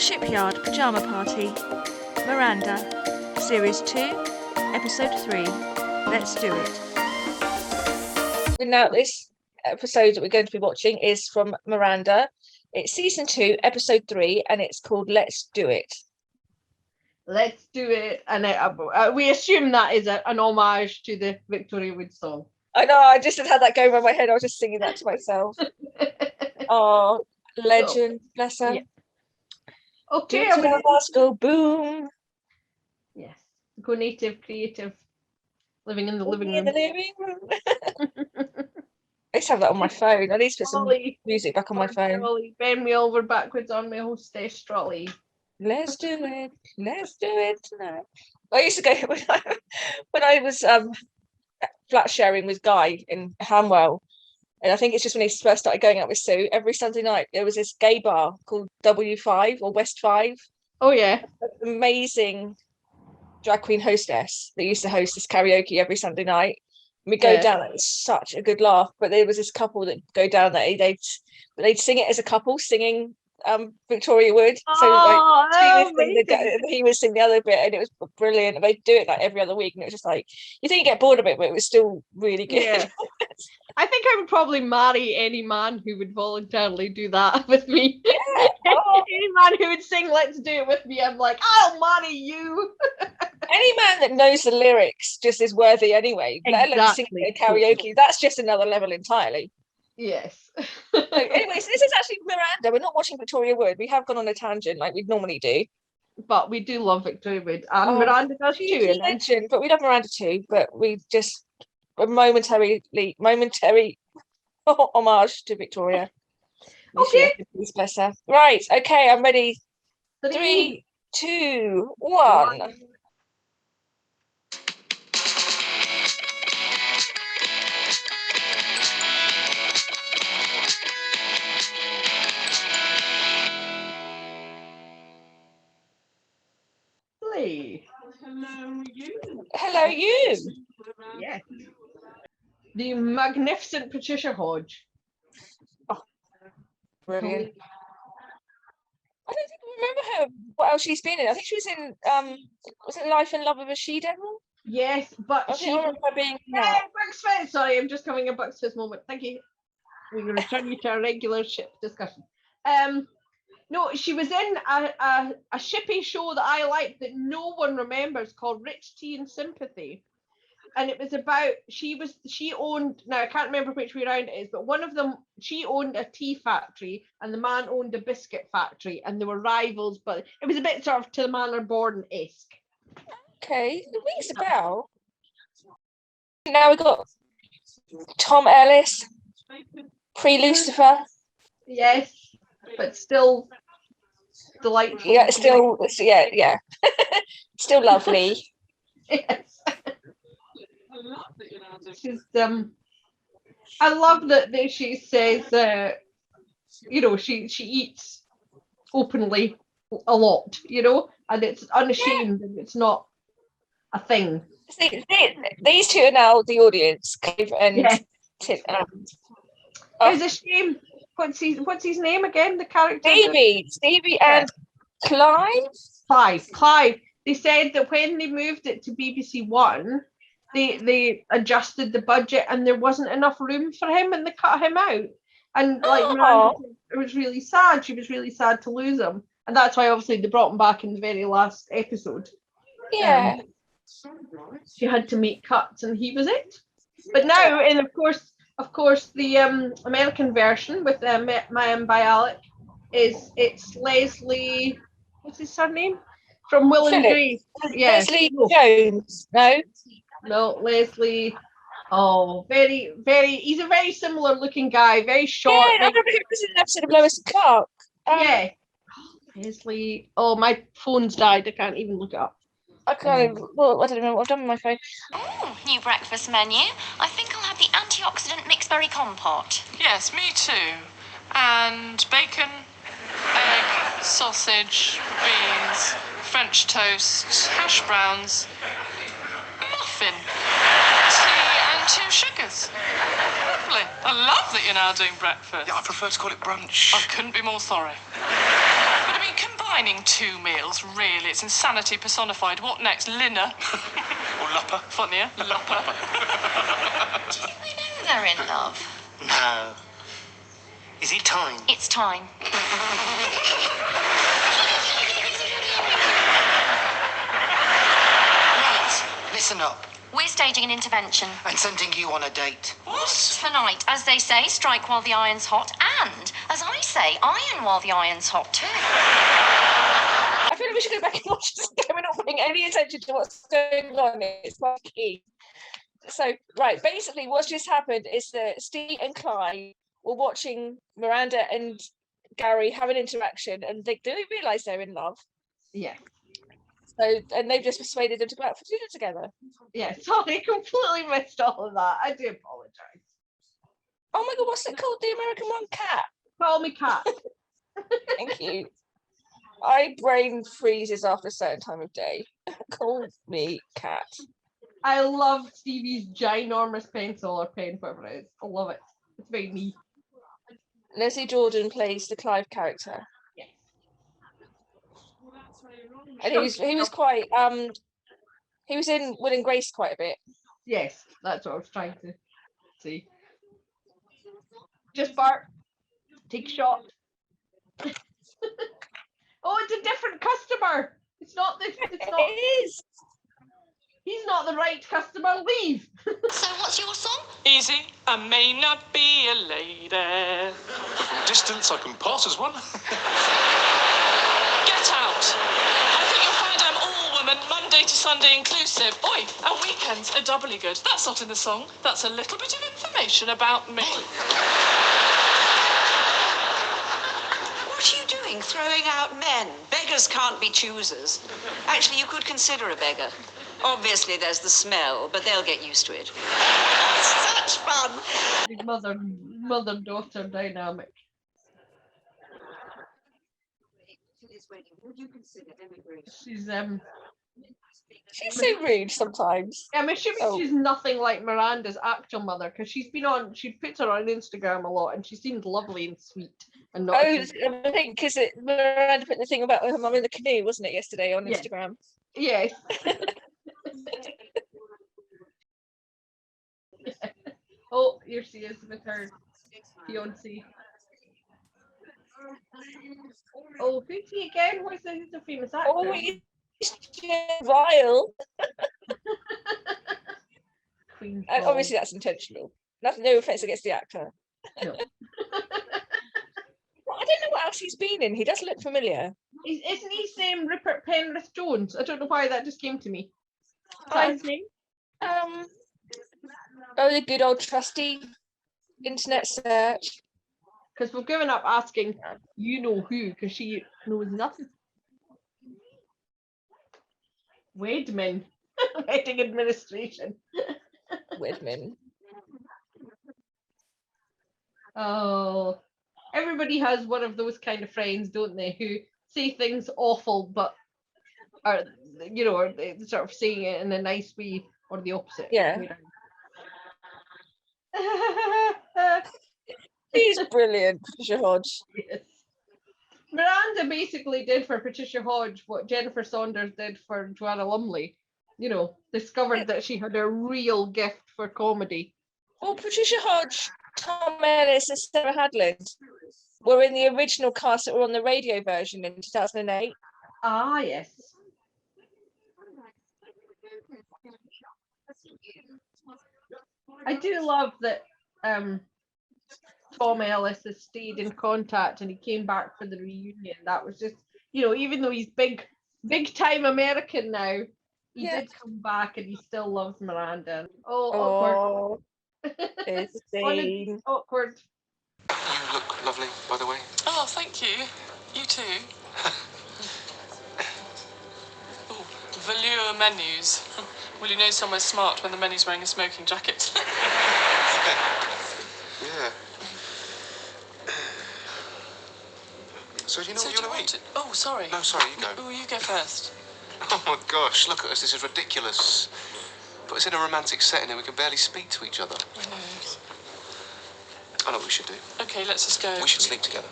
Shipyard Pyjama Party, Miranda, Series 2, Episode 3, Let's Do It. Now, this episode that we're going to be watching is from Miranda. It's Season 2, Episode 3, and it's called Let's Do It. Let's Do It. And we assume that is an homage to the Victoria Wood song. I know, I just had that going around my head. I was just singing that to myself. Oh, legend, bless her. Yeah. Okay, let's go boom. Yes, go native, creative, living in the living room. I used to have that on my phone. I need to put some music back on my phone. Trolley. Bend me over backwards on my hostess trolley. Let's do it tonight. I used to go when I was flat sharing with Guy in Hanwell. And I think it's just when he first started going out with Sue, every Sunday night there was this gay bar called W5 or West 5. Oh, yeah. Amazing drag queen hostess that used to host this karaoke every Sunday night. And we'd go down, it was such a good laugh. But there was this couple that go down there, they'd sing it as a couple, singing Victoria Wood. He would sing the other bit, and it was brilliant. And they'd do it like every other week, and it was just like, you think you get bored of it, but it was still really good. Yeah. I think I would probably marry any man who would voluntarily do that with me. Yeah. Oh. Any man who would sing Let's Do It with me, I'm like, I'll marry you. Any man that knows the lyrics just is worthy anyway. Exactly. Let alone singing at karaoke. That's just another level entirely. Yes. Anyways, this is actually Miranda. We're not watching Victoria Wood. We have gone on a tangent like we normally do. But we do love Victoria Wood. And Miranda does too. Legend, but we love Miranda too. But we just momentary homage to Victoria. Okay. Please bless her. Right. Okay, I'm ready. 3, 2, 1. Hello, you. Yes. The magnificent Patricia Hodge. Oh, brilliant. I don't think I remember her. What else she's been in? I think she was in was it Life and Love of a She-Devil? Yes, but she remember her being Bucks Fizz. Sorry, I'm just having a Bucks Fizz moment. Thank you. We're going to return you to our regular ship discussion. No, she was in a shippy show that I liked that no one remembers called Rich Tea and Sympathy. And it was about, she owned, now I can't remember which way around it is, but one of them, she owned a tea factory and the man owned a biscuit factory, and they were rivals, but it was a bit sort of To the Manor Born-esque. Okay, it rings a bell. Now we've got Tom Ellis, pre-Lucifer. Yes. But still delightful. Yeah, still lovely. Yes. She's I love that she says she eats openly a lot, and it's unashamed and it's not a thing. See, these two are now the audience, Cave and Tim. It's a shame. What's his name again? The character? Stevie and Clive. Clive. They said that when they moved it to BBC One, they adjusted the budget and there wasn't enough room for him, and they cut him out. And Miranda, it was really sad. She was really sad to lose him, and that's why obviously they brought him back in the very last episode. Yeah. She had to make cuts, and he was it. But now, and of course, the American version with Mayim Bialik it's Leslie. What's his surname? From Will and Grace. Yeah. Leslie Jones. No, Leslie. Oh, very, very. He's a very similar looking guy. Very short. Yeah, I remember he was in an episode of Lois and Clark. Yeah. Leslie. Oh, my phone's died. I can't even look it up. I can't. Well, I don't know what I've done with my phone. Oh, new breakfast menu. I think I'll have the antioxidant mixed berry compote. Yes, me too. And bacon, egg, sausage, beans, French toast, hash browns, muffin, tea and 2 sugars. Lovely. I love that you're now doing breakfast. Yeah, I prefer to call it brunch. I couldn't be more sorry. But I mean, combine combining 2 meals, really. It's insanity personified. What next? Linner? Or lupper. Funnier. Lupper. Do you think they know they're in love? No. Is it time? It's time. Right, listen up. We're staging an intervention. I'm sending you on a date. What? Tonight, as they say, strike while the iron's hot. And, as I say, iron while the iron's hot too. I feel like we should go back and watch this again. We're not paying any attention to what's going on. It's my key. So, right, basically what's just happened is that Steve and Clyde were watching Miranda and Gary have an interaction, and they do realise they're in love. Yeah. So, and they've just persuaded them to go out for dinner together. Yeah, sorry, completely missed all of that. I do apologise. Oh my God, what's it called? The American one? Cat. Call me Cat. Thank you. My brain freezes after a certain time of day. Call me Cat. I love Stevie's ginormous pencil or pen, whatever it is. I love it. It's very me. Leslie Jordan plays the Clive character. Yes. And he was quite he was in Will and Grace quite a bit. Yes, that's what I was trying to see. Just Bart, take a shot. Oh, it's a different customer. It's not. It is. He's not the right customer. Leave. So what's your song? Easy. I may not be a lady. From distance, I can pass as one. Get out. I think you'll find I'm all woman, Monday to Sunday inclusive. Oi, and weekends are doubly good. That's not in the song. That's a little bit of information about me. What are you doing, throwing out men? Beggars can't be choosers. Actually, you could consider a beggar. Obviously, there's the smell, but they'll get used to it. Such fun! Big mother-daughter dynamic. Would you consider She's She's so rude sometimes. I'm assuming Oh. she's nothing like Miranda's actual mother, because she puts her on Instagram a lot, and she seemed lovely and sweet and not. Oh, I think because Miranda put the thing about her mum in the canoe, wasn't it, yesterday on Yeah. Instagram? Yes. Oh, here she is with her fiance. Oh, who's he again? Who's the famous actor? Oh, it's Ryle. Queen. And Paul. obviously that's intentional. No offense against the actor. No. Well, I don't know what else he's been in. He does look familiar. Isn't he same Rupert Penrith Jones? I don't know why that just came to me. Is that his name? Oh, the good old trusty internet search. Because we've given up asking, you know who, because she knows nothing. Weidman. Wedding administration. Whitman. Oh, everybody has one of those kind of friends, don't they, who say things awful, but are, are they sort of saying it in a nice way or the opposite. Yeah. way around. He's brilliant, Patricia Hodge. Yes. Miranda basically did for Patricia Hodge what Jennifer Saunders did for Joanna Lumley. Discovered that she had a real gift for comedy. Well, Patricia Hodge, Tom Ellis, and Sarah Hadland were in the original cast that were on the radio version in 2008. Ah, yes. I do love that Tom Ellis has stayed in contact and he came back for the reunion. That was just, even though he's big time American now, he did come back and he still loves Miranda. Oh, awkward. It's insane. Awkward. You look lovely, by the way. Oh, thank you. You too. Oh, velour menus. Well, you know somewhere smart when the menu's wearing a smoking jacket. Yeah. So do you know what you want to eat? Oh, sorry. No, sorry, you go. Oh, you go first. Oh my gosh, look at us, this is ridiculous. Put us in a romantic setting and we can barely speak to each other. I know. I know what we should do. Okay, let's just go. We should sleep together.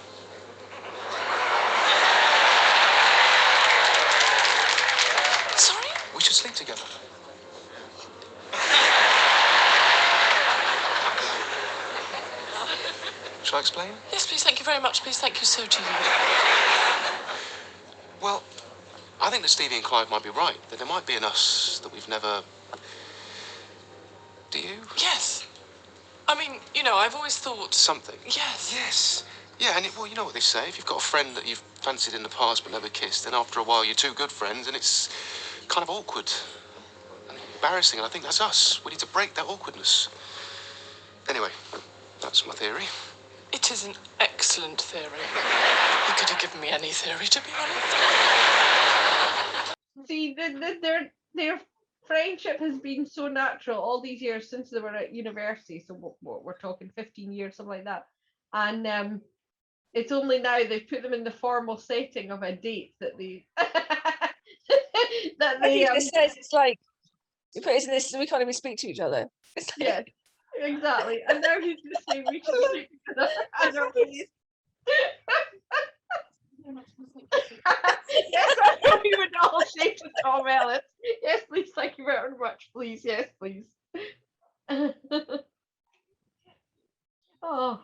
should sleep together. Shall I explain? Yes, please, thank you very much. Please, thank you so to you. Well, I think that Stevie and Clive might be right, that there might be in us that we've never... Do you? Yes. I mean, you know, I've always thought... Something? Yes. Yes. Yeah, and well, you know what they say. If you've got a friend that you've fancied in the past but never kissed, then after a while you're two good friends and it's kind of awkward and embarrassing, and I think that's us. We need to break that awkwardness. Anyway, that's my theory. It is an excellent theory. You could have given me any theory, to be honest. See, their friendship has been so natural all these years since they were at university. So we're talking 15 years, something like that. And it's only now they've put them in the formal setting of a date that they that I they think it says it's like, we put it in this, we can't even speak to each other. It's like, yes, exactly. And now he's just saying we should sleep together. I don't know. Yes, I know we would all say to Tom Ellis. Yes, please, thank you very much. Please, yes, please. Oh,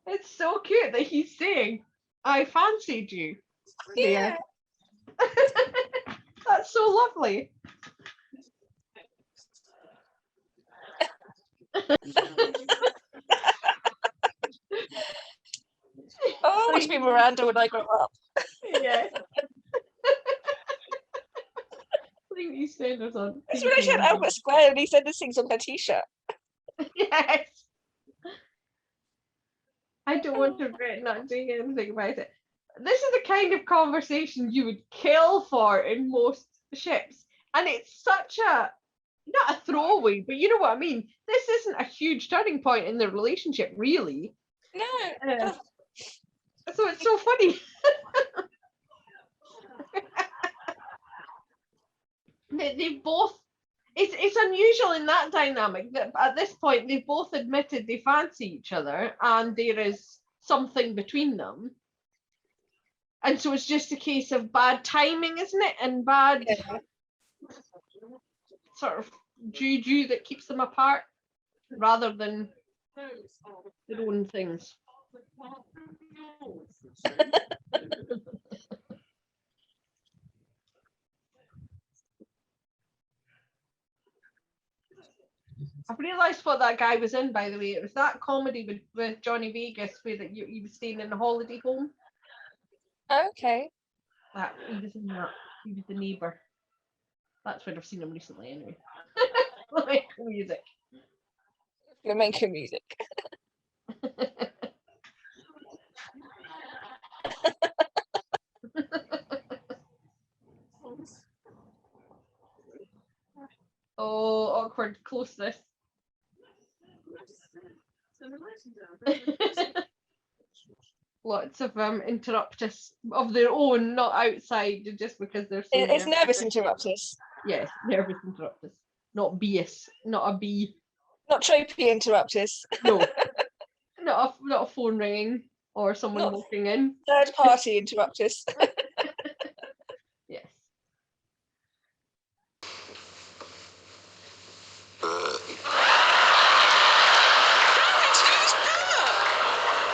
it's so cute that he's saying, "I fancied you." yeah. That's so lovely. Oh, I want to be Miranda when I grow up. Yeah. Putting these standards on. It's when I said Albert Square and he said this thing's on her t-shirt. Yes. I don't want to regret not doing anything about it. This is the kind of conversation you would kill for in most ships. And it's such a, not a throwaway, but you know what I mean. This isn't a huge turning point in the relationship, really. No. So it's so funny. They've both, it's unusual in that dynamic that at this point they've both admitted they fancy each other and there is something between them. And so it's just a case of bad timing, isn't it? And bad sort of juju that keeps them apart rather than their own things. I've realised what that guy was in, by the way. It was that comedy with Johnny Vegas where that he was staying in a holiday home. Okay. That he was in that. He was the neighbour. That's where I've seen him recently, anyway. Like music. Flamenco music. Oh, awkward closeness. Lots of interruptus of their own, not outside, just because they're so It's nervous nervous. interrupters. Yes, nervous interruptus. Not bias, not a bee. Not tropey interrupters. No. not a phone ringing or someone Not walking in. Third party interrupters. Yes.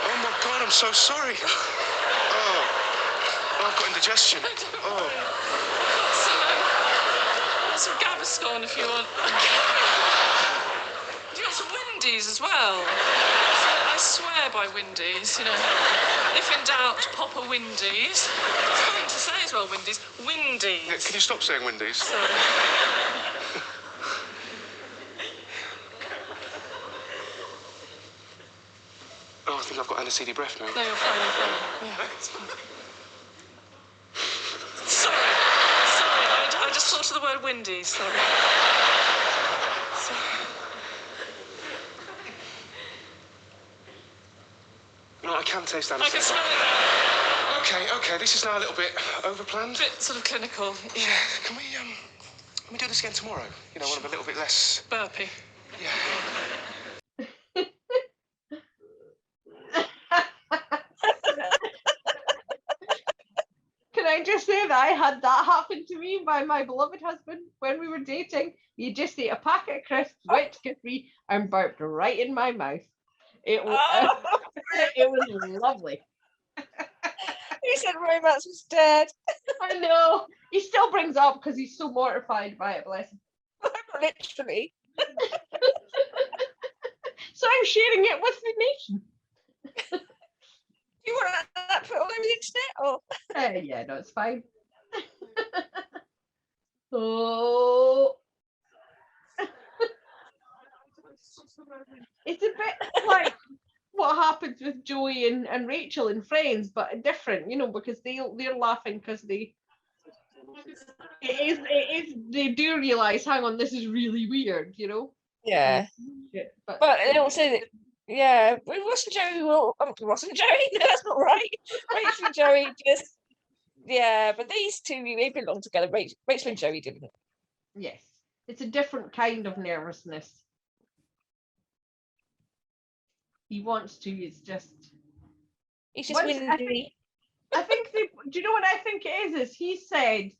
Oh my God, I'm so sorry. Oh, I've got indigestion. Oh. Some Gaviscon if you want. Do you want some Windies as well? I swear by Windies, you know. If in doubt, pop a Windies. It's fun to say as well, Windies. Windies. Yeah, can you stop saying Wendy's? Sorry. Oh, I think I've got aniseedy breath now. No, you're fine, you're fine. Yeah, it's fine. Sorry. I just thought of the word Windies, sorry. No, I can taste I aniseedy. can smell it now. Okay, this is now a little bit overplanned. Bit sort of clinical. Yeah, can we do this again tomorrow? You know, when I'm a little bit less... Burpy. Yeah. Can I just say that I had that happen to me by my beloved husband when we were dating. He just ate a packet of crisps, went to kiss me, and burped right in my mouth. It was, Oh, it was lovely. he said romance was dead. I know. He still brings it up because he's so mortified by it, bless him. Literally. So I'm sharing it with the nation. You want that put all over the internet? Or Yeah, no, it's fine. Oh. It's a bit like what happens with Joey and Rachel in Friends, but different, because they're laughing because they they do realise, hang on, this is really weird, yeah. But But also, yeah, Ross and Joey Ross and Joey? No, that's not right. Rachel and Joey just, yeah, but these two, they belong together. Rachel and Joey didn't. yes, it's a different kind of nervousness. He wants to, it's just... He's just windy. I think do you know what I think it is he said,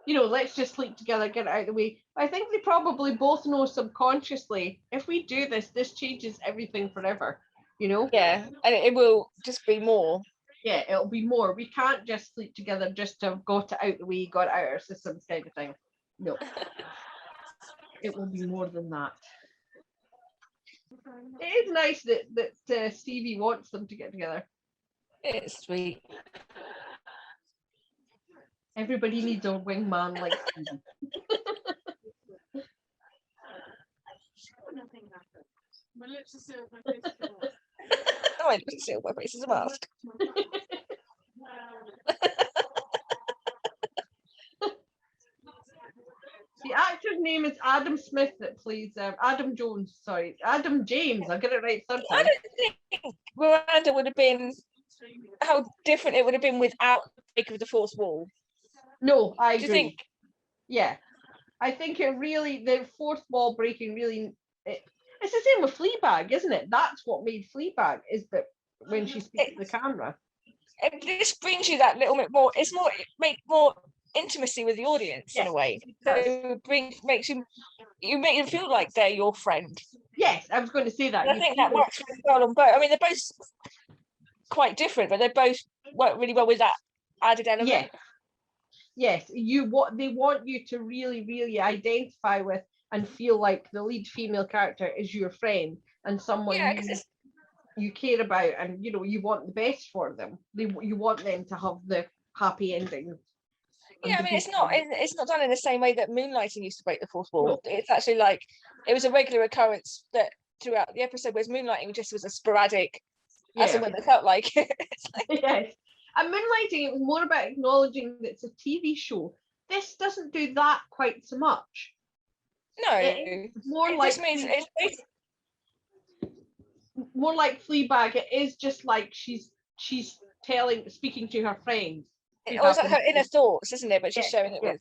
let's just sleep together, get it out of the way. I think they probably both know subconsciously, if we do this changes everything forever, Yeah, and it will just be more. Yeah, it'll be more. We can't just sleep together just to have got it out the way, got it out of our systems kind of thing. No. It will be more than that. It is nice that Stevie wants them to get together. It's sweet. Everybody needs a wingman like Stevie. Oh, I didn't see my face as a mask. The actor's name is Adam Smith that plays Adam Jones. Sorry, Adam James. I'll get it right third I time. don't think Miranda would have been how different it would have been without the break of the fourth wall. No, I Do agree. you think? Yeah, I think it really, the fourth wall breaking really. It's the same with Fleabag, isn't it? That's what made Fleabag, is that when she speaks to the camera. And this brings you that little bit more. It's more make more intimacy with the audience in a way. So it makes you make them feel like they're your friend. Yes, I was going to say that. And I think that works really well on both. I mean, they're both quite different, but they both work really well with that added element. Yeah. Yes, they want you to really, really identify with and feel like the lead female character is your friend and someone you care about, and you want the best for them. You want them to have the happy ending. Yeah, I mean, it's not done in the same way that Moonlighting used to break the fourth wall. No. It's actually like it was a regular occurrence that throughout the episode, whereas Moonlighting just was a sporadic, as and when it felt like. Yes. And Moonlighting, it was more about acknowledging that it's a TV show. This doesn't do that quite so much. No, it's more it like just means it's more like Fleabag. It is just like she's speaking to her friends. It's like her inner thoughts, isn't it? But she's showing it with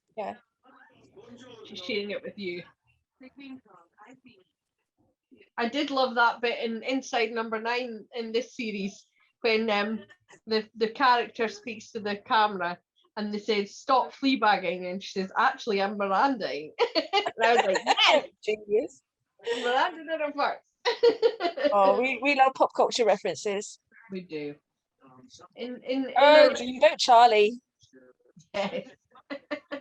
she's sharing it with you. I did love that bit in Inside Number 9 in this series when the character speaks to the camera and they say, "Stop fleabagging," and she says, "Actually, I'm Mirandaing." And I was like, yes, genius. Miranda did it first. Oh, we love pop culture references. We do. You don't, Charlie. Yes.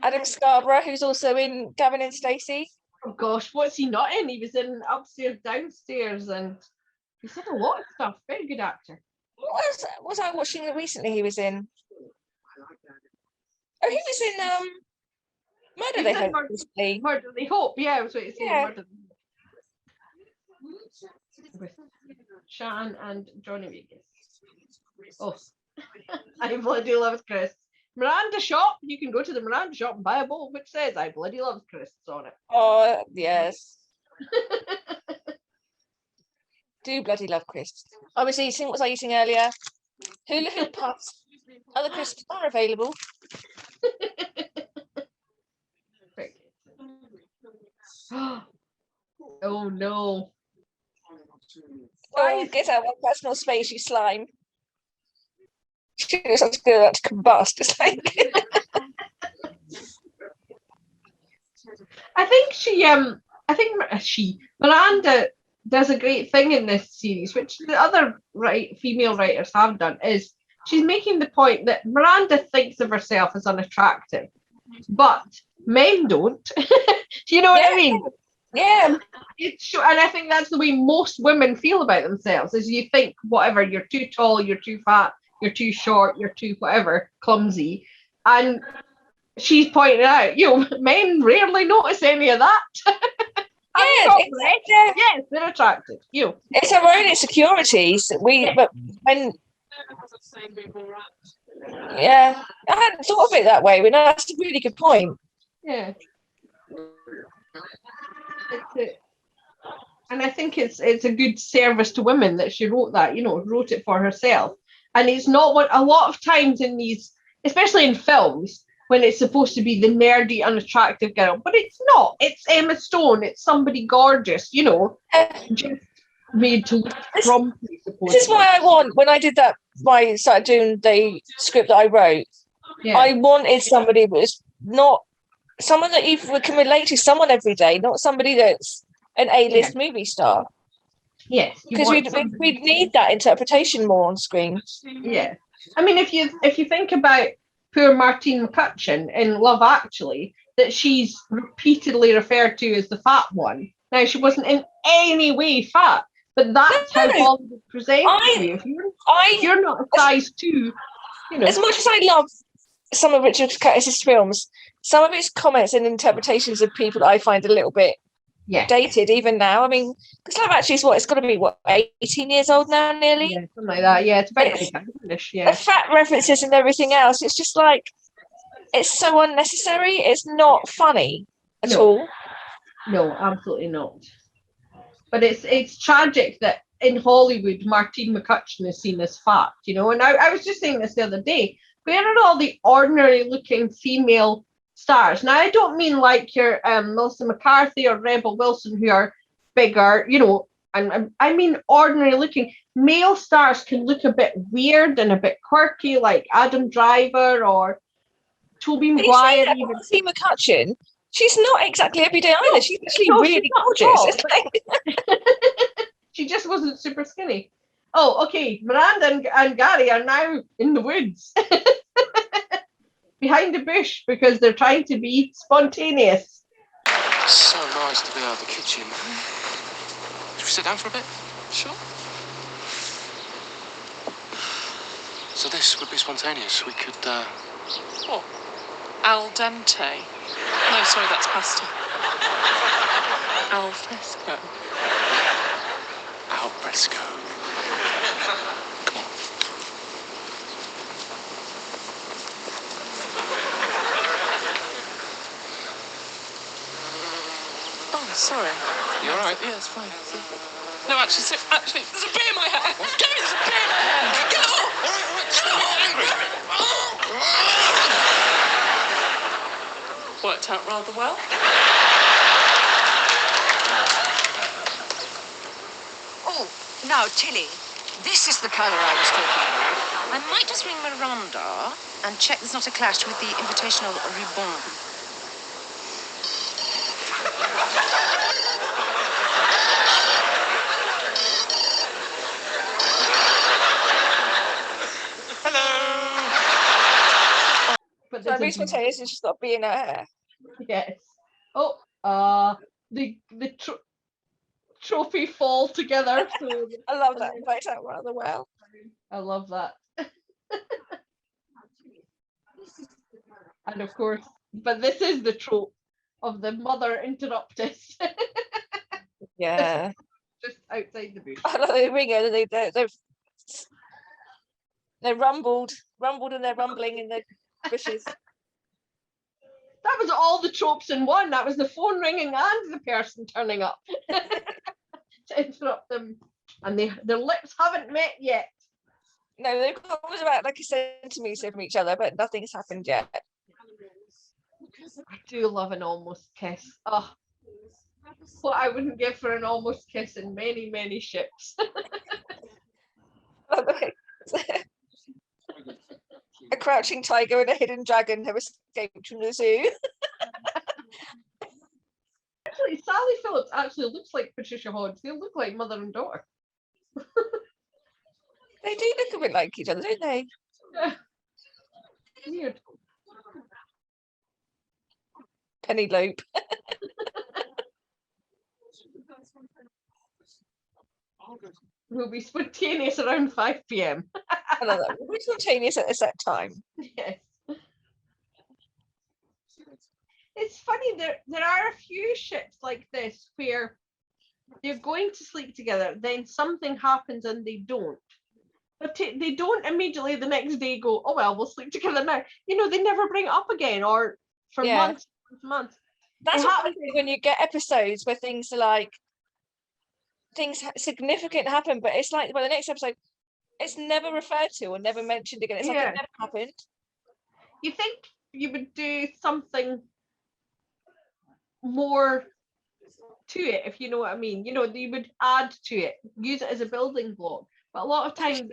Adam Scarborough, who's also in Gavin and Stacey. Oh gosh, what's he not in? He was in Upstairs, Downstairs, and he's in a lot of stuff. Very good actor. What was I watching recently? He was in. Oh, he was in Murder They Hope. Murder They Hope. Yeah, I was waiting to say Murder with Shan and Johnny Vegas. Oh, I bloody love Chris. Miranda shop. You can go to the Miranda shop and buy a bowl which says "I bloody love Chris" on it. Oh yes. Do bloody love crisps. I was eating. What was I eating earlier? Hula hoop puffs. Other crisps are available. Oh no. Oh, get out of my personal space, you slime. She was about to combust. It's like I think Miranda does a great thing in this series, which the other female writers have done, is she's making the point that Miranda thinks of herself as unattractive, but men don't. Do you know what I mean? Yeah. And I think that's the way most women feel about themselves, is you think whatever, you're too tall, you're too fat, you're too short, you're too whatever, clumsy. And she's pointing out, men rarely notice any of that. Yes, they're attractive. It's our own insecurities. But when I hadn't thought of it that way. But that's a really good point. Yeah. And I think it's a good service to women that she wrote that, wrote it for herself. And it's not what a lot of times in these, especially in films, when it's supposed to be the nerdy, unattractive girl, but it's not. It's Emma Stone. It's somebody gorgeous, just made to look frumpy. This is why I want, when I did that, I started doing the script that I wrote, I wanted somebody that was not someone that you can relate to, someone every day, not somebody that's an A-list movie star. Yes, because we'd need that interpretation more on screen. Yeah, I mean, if you think about poor Martine McCutcheon in Love Actually, that she's repeatedly referred to as the fat one. Now, she wasn't in any way fat, but that's how Hollywood presents you. If you're not a size 2, As much as I love some of Richard Curtis's films, some of his comments and interpretations of people that I find a little bit dated even now. I mean, because Love Actually is it's got to be 18 years old now, nearly. Yeah, something like that. Yeah, it's about English. Yeah, the fat references and everything else. It's just like it's so unnecessary. It's not funny at all. No, absolutely not. But it's tragic that in Hollywood, Martine McCutcheon is seen as fat. And I was just saying this the other day. Where are all the ordinary-looking female stars? Now, I don't mean like your Melissa McCarthy or Rebel Wilson, who are bigger, and I mean ordinary-looking. Male stars can look a bit weird and a bit quirky, like Adam Driver or Tobey Maguire. Martine McCutcheon, she's not exactly everyday either. She's actually really gorgeous. She just wasn't super skinny. Oh, okay. Miranda and Gary are now in the woods. Behind a bush because they're trying to be spontaneous. It's so nice to be out of the kitchen. Should we sit down for a bit? Sure. So this would be spontaneous. We could, What? Al dente? No, sorry, that's pasta. Al fresco. Al fresco. Come on. Oh, sorry. You all right? Yeah, it's fine. No, actually, there's a bee in my hair. Gary, there's a bee in my hair. Get off! Worked out rather well. Oh, now, Tilly, this is the colour I was talking about. I might just ring Miranda and check there's not a clash with the invitational ruban. But so I'm spontaneous and she's got to be in her hair. Yes. Oh, the trophy fall together. So I love that. Worked out rather well. I love that. And of course, but this is the trope of the mother interruptus. Yeah. Just outside the bush. I love the ringer. They're rumbled and they're rumbling in the bushes. That was all the tropes in one. That was the phone ringing and the person turning up to interrupt them. And their lips haven't met yet. No, they've always about like a centimetre from each other, but nothing's happened yet. I do love an almost kiss. Oh, what I wouldn't give for an almost kiss in many, many ships. A crouching tiger and a hidden dragon have escaped from the zoo. Actually, Sally Phillips actually looks like Patricia Hodge. They look like mother and daughter. They do look a bit like each other, don't they? Yeah. Weird. Penelope. We'll be spontaneous around 5 p.m. I love that. We're spontaneous at a set time. Yes. It's funny, there are a few ships like this where they're going to sleep together, then something happens and they don't. But they don't immediately the next day go, oh well, we'll sleep together now. You know, they never bring it up again, or for months. That's It what happens. happens when you get episodes where things are like, significant happen, but it's like, well, the next episode, it's never referred to or never mentioned again. It's like Yeah. it never happened. You think you would do something more to it, if you know what I mean. You know, you would add to it, use it as a building block. But a lot of times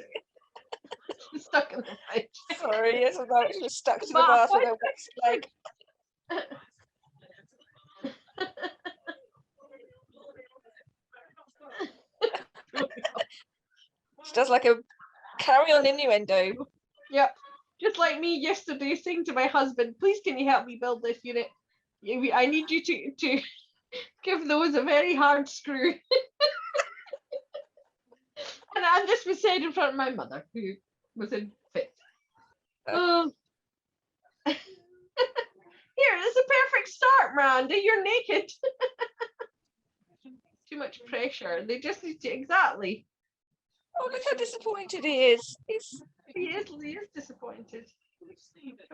it's stuck in the fridge. Sorry, yes, I'm actually stuck to the But bath with what- a wax leg. She does like a carry on innuendo. Yep. Just like me yesterday saying to my husband, please can you help me build this unit? I need you to give those a very hard screw. And this was said in front of my mother, who was in fit. Oh. Here, it's a perfect start, Miranda. You're naked. Too much pressure. They just need to, exactly. Oh, look how disappointed he is. He is disappointed. Just leave it.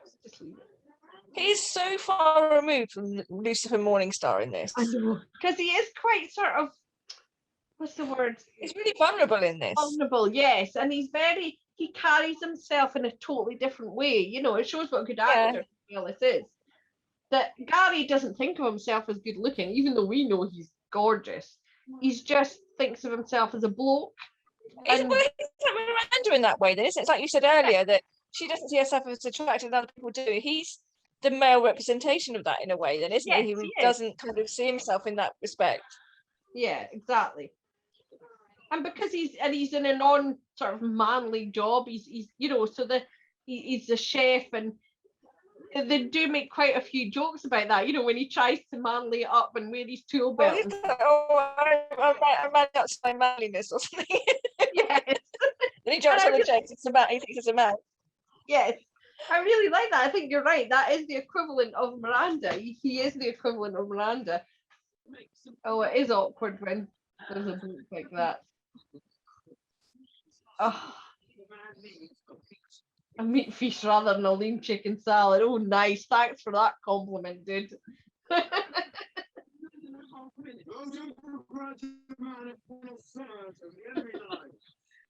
He's so far removed from Lucifer Morningstar in this. I know. Because he is quite sort of, what's the word? He's really vulnerable in this. Vulnerable, yes. And he carries himself in a totally different way. You know, it shows what a good actor Ellis is. That Gary doesn't think of himself as good looking, even though we know he's gorgeous. He's just thinks of himself as a bloke. It's like Miranda in that way, then, isn't it? It's like you said earlier, that she doesn't see herself as attractive as other people do. He's the male representation of that in a way, then, isn't he? He doesn't kind of see himself in that respect. Yeah, exactly. And because he's in a non sort of manly job, he's you know, so he's a chef, and they do make quite a few jokes about that. You know, when he tries to manly it up and wear his tool belt. I'm mad outside manliness or something. Yes. Then he jumps on the chest. It's a man. He thinks it's a man. Yes. I really like that. I think you're right. That is the equivalent of Miranda. He is the equivalent of Miranda. Oh, it is awkward when there's a bloke like that. Oh. A meat feast rather than a lean chicken salad. Oh, nice. Thanks for that compliment, dude.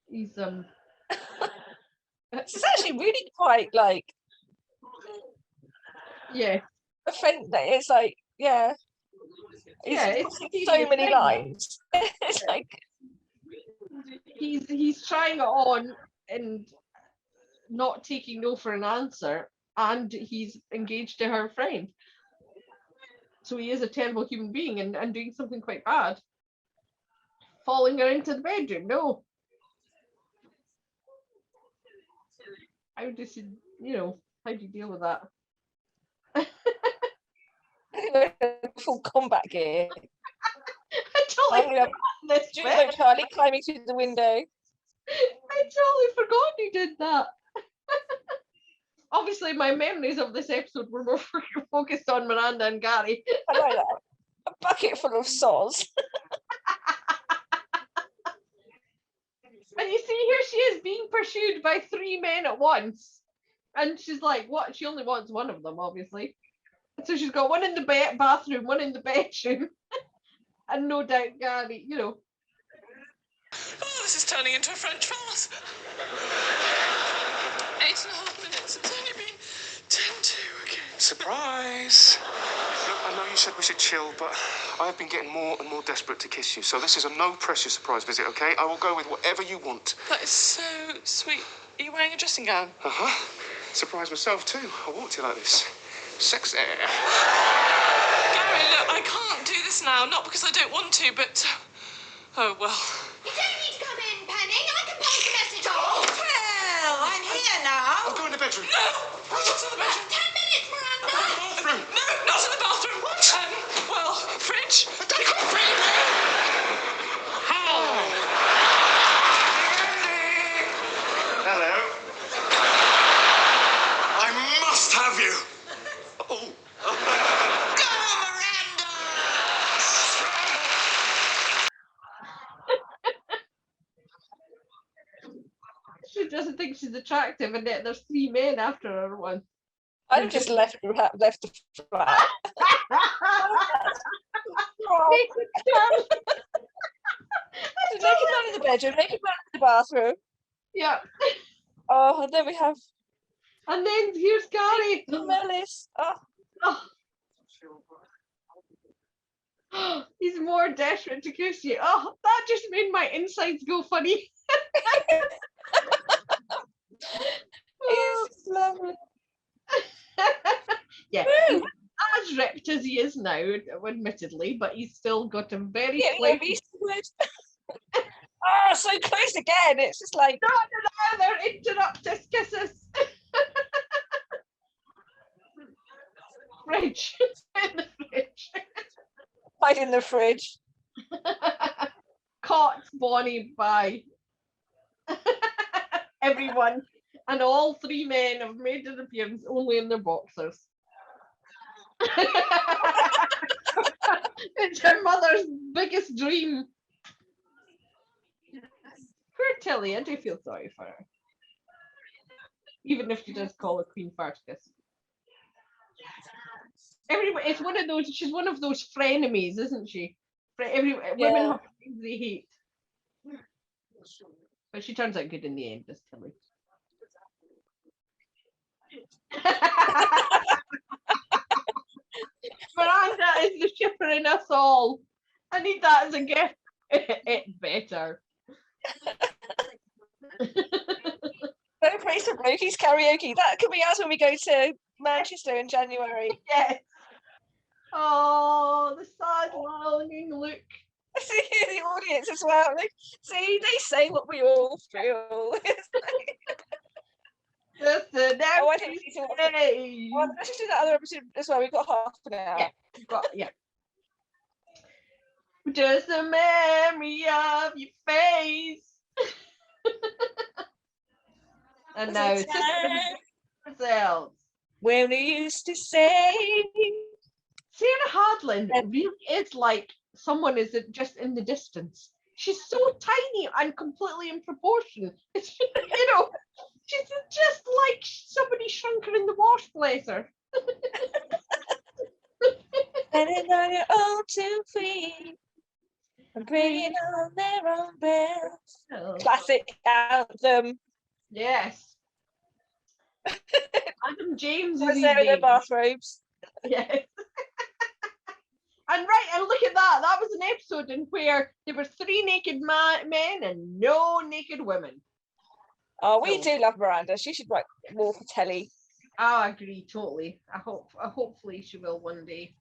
He's It's actually really quite like offending. It's like it's so many lines. It's like he's trying it on and not taking no for an answer, and he's engaged to her friend. So he is a terrible human being and doing something quite bad. Following her into the bedroom. No. How does he, how do you deal with that? Full combat gear. I totally forgot Charlie climbing through the window. I totally forgot he did that. Obviously, my memories of this episode were more focused on Miranda and Gary. I like that. A bucket full of soz. And you see, here she is being pursued by 3 men at once. And she's like, what? She only wants one of them, obviously. So she's got one in the bathroom, one in the bedroom. And no doubt Gary, Oh, this is turning into a French farce. 8.5 minutes. It's only been 10 to again. Surprise! Look, I know you said we should chill, but I've been getting more and more desperate to kiss you. So this is a no-pressure surprise visit, okay? I will go with whatever you want. That is so sweet. Are you wearing a dressing gown? Uh-huh. Surprise myself, too. I walked you like this. Sexy. Gary, look, I can't do this now, not because I don't want to, but... Oh, well. You don't need to come in, Penny. I can pass the message on. Well, I'm here now. I'll go in the bedroom. No! Not in the bedroom. 10 minutes, Miranda. Bathroom. No, not in the bathroom. Well, fridge. Hello. I must have you. Oh. Go, Miranda! She doesn't think she's attractive, and yet there's 3 men after her one. I've just left the flat. Naked man in the bedroom, naked man in the bathroom. Yeah. Oh, and then we have And then here's Gary. Melis. Oh, Oh. He's more desperate to kiss you. Oh, that just made my insides go funny. it's lovely. Yeah, Woo! he's as ripped as he is now, admittedly, but he's still got a very Yeah, flaky. Oh, so close again. It's just like No, they're interruptus kisses. Fridge. In the fridge. hide in the fridge. Caught Bonnie by everyone, and all 3 men have made an appearance only in their boxers. It's her mother's biggest dream. Poor Tilly, I do feel sorry for her. Even if she does call her Queen Farticus. Everybody, it's one of those. She's one of those frenemies, isn't she? Women have things they hate, but she turns out good in the end. Does Tilly? Miranda is the shipper in us all. I need that as a gift. It's better. No praise for Blokey's karaoke. That could be us when we go to Manchester in January. Yes. Oh, the sad, longing look. See the audience as well. Like, see, they say what we all feel. Listen, Oh, I think we need to watch it. every Well, let's just do that other episode as well. We've got half an hour. Yeah. Yeah. Just a memory of your face. And now it's just ourselves. When we used to say, Sarah Hadlin really is like someone is just in the distance. She's so tiny and completely in proportion. It's she's just like somebody shrunk her in the wash, bless her. standing on your own 2 feet and bringing on their own bells. Classic anthem. Yes. Adam James is Was there in their bathrobes? Yes. And look at that. That was an episode in where there were 3 naked men and no naked women. Oh, we do love Miranda. She should write more for telly. I agree totally. Hopefully she will one day.